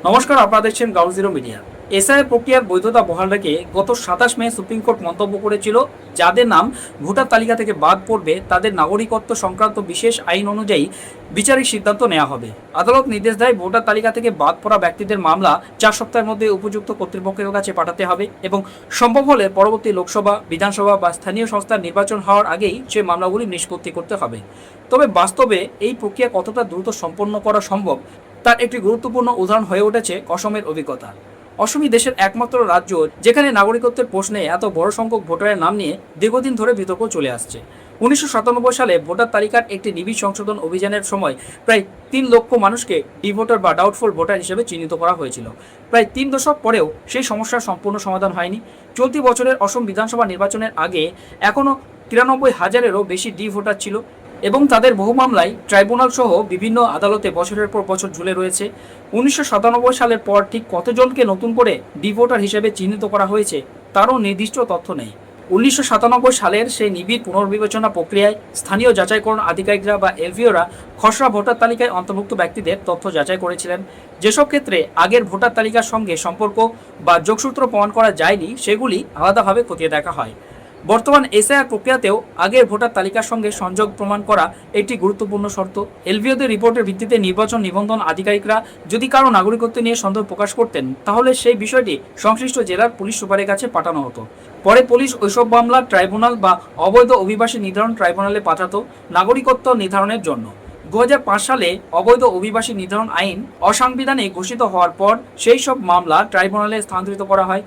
নমস্কার, আপনারা দেখছেন গ্রাউন্ড জিরো মিডিয়া। এসআইআর প্রক্রিয়ার বৈধতা বহাল রেখে গত 27 মে সুপ্রিম কোর্ট মন্তব্য করেছিল, যাদের নাম ভোটার তালিকা থেকে বাদ পড়বে তাদের নাগরিকত্ব সংক্রান্ত বিশেষ আইন অনুযায়ী বিচারিক সিদ্ধান্ত নেওয়া হবে। আদালত নির্দেশ দেয়, ভোটার তালিকা থেকে বাদ পড়া ব্যক্তিদের মামলা 4 সপ্তাহের মধ্যে উপযুক্ত কর্তৃপক্ষের কাছে পাঠাতে হবে এবং সম্ভব হলে পরবর্তী লোকসভা, বিধানসভা বা স্থানীয় সংস্থার নির্বাচন হওয়ার আগেই সে মামলাগুলি নিষ্পত্তি করতে হবে। তবে বাস্তবে এই প্রক্রিয়া কতটা দ্রুত সম্পন্ন করা সম্ভব তার একটি গুরুত্বপূর্ণ উদাহরণ হয়ে উঠেছে অসমের অভিজ্ঞতা। অসমই দেশের একমাত্র রাজ্য যেখানে নাগরিকত্বের প্রশ্নে এত বড় সংখ্যক ভোটারের নাম নিয়ে দীর্ঘদিন ধরে বিতর্ক চলে আসছে। 1997 সালে ভোটার তালিকার একটি নিবিড় সংশোধন অভিযানের সময় প্রায় 3 লক্ষ মানুষকে ডি ভোটার বা ডাউটফুল ভোটার হিসেবে চিহ্নিত করা হয়েছিল। প্রায় 3 দশক পরেও সেই সমস্যার সম্পূর্ণ সমাধান হয়নি। চলতি বছরের অসম বিধানসভা নির্বাচনের আগে এখনও 93,000-এরও বেশি ডি ভোটার ছিল এবং তাদের বহু মামলায় ট্রাইব্যুনাল সহ বিভিন্ন আদালতে বছরের পর বছর ঝুলে রয়েছে। 1997 সালের পর ঠিক কতজনকে নতুন করে ডি ভোটার হিসেবে চিহ্নিত করা হয়েছে তারও নির্দিষ্ট তথ্য নেই। 1997 সালের সেই নিবিড় পুনর্বিবেচনা প্রক্রিয়ায় স্থানীয় যাচাইকরণ আধিকারিকরা বা এলভিওরা খসড়া ভোটার তালিকায় অন্তর্ভুক্ত ব্যক্তিদের তথ্য যাচাই করেছিলেন। যেসব ক্ষেত্রে আগের ভোটার তালিকার সঙ্গে সম্পর্ক বা যোগসূত্র প্রমাণ করা যায়নি, সেগুলি আলাদাভাবে খতিয়ে দেখা হয়। বর্তমান এসআইআর প্রক্রিয়াতেও আগের ভোটার তালিকার সঙ্গে সংযোগ প্রমাণ করা একটি গুরুত্বপূর্ণ শর্ত। এলভিওদের রিপোর্টের ভিত্তিতে নির্বাচন নিবন্ধন আধিকারিকরা যদি কারো নাগরিকত্ব নিয়ে সন্দেহ প্রকাশ করতেন, তাহলে সেই বিষয়টি সংশ্লিষ্ট জেলার পুলিশ সুপারের কাছে পাঠানো হতো। পরে পুলিশ ওইসব মামলা ট্রাইব্যুনাল বা অবৈধ অভিবাসী নির্ধারণ ট্রাইব্যুনালে পাঠাতো নাগরিকত্ব নির্ধারণের জন্য। 2005 সালে অবৈধ অভিবাসী নির্ধারণ আইন অসাংবিধানিক ঘোষিত হওয়ার পর সেই সব মামলা ট্রাইব্যুনালে স্থানান্তরিত করা হয়।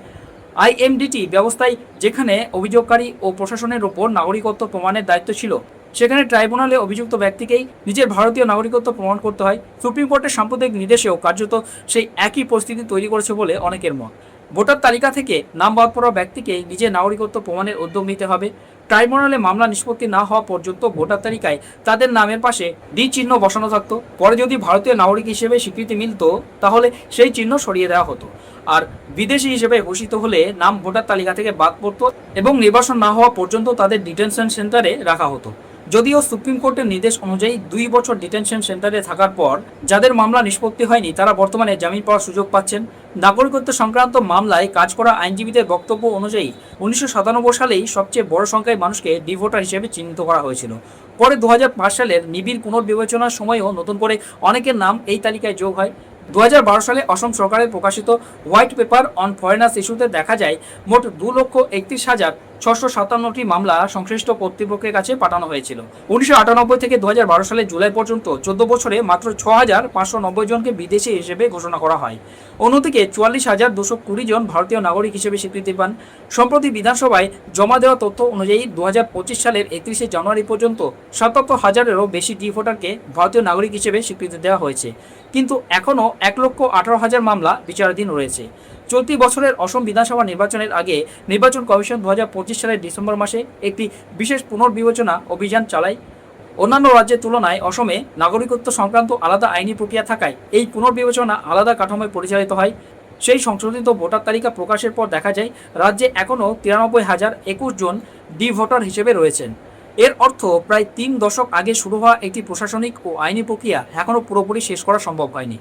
আইএমডিটি ব্যবস্থায় যেখানে অভিযোগকারী ও প্রশাসনের ওপর নাগরিকত্ব প্রমাণের দায়িত্ব ছিল, সেখানে ট্রাইব্যুনালে অভিযুক্ত ব্যক্তিকেই নিজের ভারতীয় নাগরিকত্ব প্রমাণ করতে হয়। সুপ্রিম কোর্টের সাম্প্রতিক নির্দেশেও কার্যত সেই একই পরিস্থিতি তৈরি করেছে বলে অনেকের মত। ভোটার তালিকা থেকে নাম বাদ পড়া ব্যক্তিকে নিজের নাগরিকত্ব প্রমাণের উদ্যোগ নিতে হবে। ট্রাইব্যুনালে মামলা নিষ্পত্তি না হওয়া পর্যন্ত ভোটার তালিকায় তাদের নামের পাশে ডি চিহ্ন বসানো থাকতো। পরে যদি ভারতীয় নাগরিক হিসেবে স্বীকৃতি মিলত, তাহলে সেই চিহ্ন সরিয়ে দেওয়া হতো। আর বিদেশি হিসেবে ঘোষিত হলে নাম ভোটার তালিকা থেকে বাদ পড়তো এবং নির্বাচন না হওয়া পর্যন্ত তাদের ডিটেনশন সেন্টারে রাখা হতো। যদিও সুপ্রিম কোর্টের নির্দেশ অনুযায়ী 2 বছর ডিটেনশন সেন্টারে থাকার পর যাদের মামলা নিষ্পত্তি হয়নি তারা বর্তমানে জামিন পাওয়ার সুযোগ পাচ্ছেন। নাগরিকত্ব সংক্রান্ত মামলায় কাজ করা আইনজীবীদের বক্তব্য অনুযায়ী 1997 সালেই সবচেয়ে বড় সংখ্যায় মানুষকে ডি ভোটার হিসেবে চিহ্নিত করা হয়েছিল। পরে 2005 সালের নিবিড় পুনর্বিবেচনার সময়ও নতুন করে অনেকের নাম এই তালিকায় যোগ হয়। 2012 সালে অসম সরকারের প্রকাশিত হোয়াইট পেপার অন ফরেনার্স ইস্যুতে দেখা যায়, মোট 2,31,657টি মামলা সংশ্লিষ্ট কর্তৃপক্ষের কাছে পাঠানো হয়েছিল। 1998 থেকে 2012 সালের জুলাই পর্যন্ত 14 বছরে মাত্র 6,590 জনকে বিদেশি হিসেবে ঘোষণা করা হয়। অন্যদিকে 44,220 জন ভারতীয় নাগরিক হিসেবে স্বীকৃতি পান। সম্প্রতি বিধানসভায় জমা দেওয়া তথ্য অনুযায়ী 2025 সালের 31 জানুয়ারি পর্যন্ত 77,000-এরও বেশি ডি ভোটারকে ভারতীয় নাগরিক হিসেবে স্বীকৃতি দেওয়া হয়েছে, কিন্তু এখনও 1,18,000 মামলা বিচারাধীন রয়েছে। চলতি বছরের অসম বিধানসভা নির্বাচনের আগে নির্বাচন কমিশন 2025 সালের ডিসেম্বর মাসে একটি বিশেষ পুনর্বিবেচনা অভিযান চালায়। অন্যান্য রাজ্যের তুলনায় অসমে নাগরিকত্ব সংক্রান্ত আলাদা আইনি প্রক্রিয়া থাকায় এই পুনর্বিবেচনা আলাদা কাঠামোয় পরিচালিত হয়। সেই সংশোধিত ভোটার তালিকা প্রকাশের পর দেখা যায় রাজ্যে এখনও 93,021 জন ডি ভোটার হিসেবে রয়েছেন। এর অর্থ প্রায় 3 দশক আগে শুরু হওয়া একটি প্রশাসনিক ও আইনি প্রক্রিয়া এখনও পুরোপুরি শেষ করা সম্ভব হয়নি।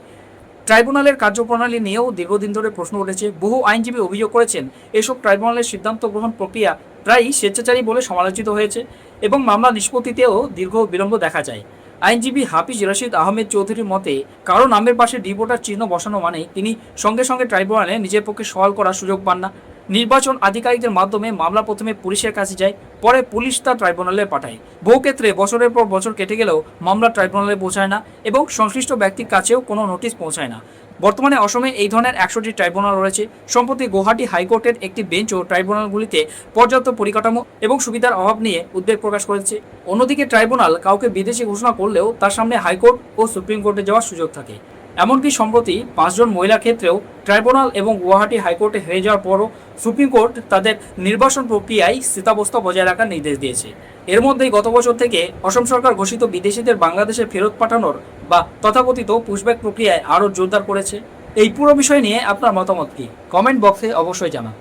ট্রাইব্যুনালের কার্যপ্রণালী নিয়েও দীর্ঘদিন ধরে প্রশ্ন উঠেছে। বহু আইনজীবী অভিযোগ করেছেন, এসব ট্রাইব্যুনালের সিদ্ধান্ত গ্রহণ প্রক্রিয়া প্রায়ই স্বেচ্ছাচারী বলে সমালোচিত হয়েছে এবং মামলা নিষ্পত্তিতেও দীর্ঘ বিলম্ব দেখা যায়। আইনজীবী হাফিজ রশিদ আহমেদ চৌধুরীর মতে, কারো নামের পাশে ডি ভোটার চিহ্ন বসানো মানে তিনি সঙ্গে সঙ্গে ট্রাইব্যুনালে নিজের পক্ষে সওয়াল করার সুযোগ পান না। নির্বাচন আধিকারিকদের মাধ্যমে মামলা প্রথমে পুলিশের কাছে যায়, পরে পুলিশ তা ট্রাইব্যুনালে পাঠায়। বহু ক্ষেত্রে বছরের পর বছর কেটে গেলেও মামলা ট্রাইব্যুনালে পৌঁছায় না এবং সংশ্লিষ্ট ব্যক্তির কাছেও কোনো নোটিশ পৌঁছায় না। বর্তমানে অসমে এই ধরনের 100টি ট্রাইব্যুনাল রয়েছে। সম্প্রতি গুয়াহাটি হাইকোর্টের একটি বেঞ্চও ট্রাইব্যুনালগুলিতে পর্যাপ্ত পরিকাঠামো এবং সুবিধার অভাব নিয়ে উদ্বেগ প্রকাশ করেছে। অন্যদিকে ট্রাইব্যুনাল কাউকে বিদেশি ঘোষণা করলেও তার সামনে হাইকোর্ট ও সুপ্রিম কোর্টে যাওয়ার সুযোগ থাকে। এমনকি সম্প্রতি 5 জন মহিলার ক্ষেত্রেও ট্রাইব্যুনাল এবং গুয়াহাটি হাইকোর্টে হেরে যাওয়ার পরও সুপ্রিম কোর্ট তাদের নির্বাসন প্রক্রিয়ায় স্থিতাবস্থা বজায় রাখার নির্দেশ দিয়েছে। এর মধ্যেই গত বছর থেকে অসম সরকার ঘোষিত বিদেশিদের বাংলাদেশে ফেরত পাঠানোর বা তথাকথিত পুশব্যাক প্রক্রিয়ায় আরও জোরদার করেছে। এই পুরো বিষয় নিয়ে আপনার মতামত কি? কমেন্ট বক্সে অবশ্যই জানান।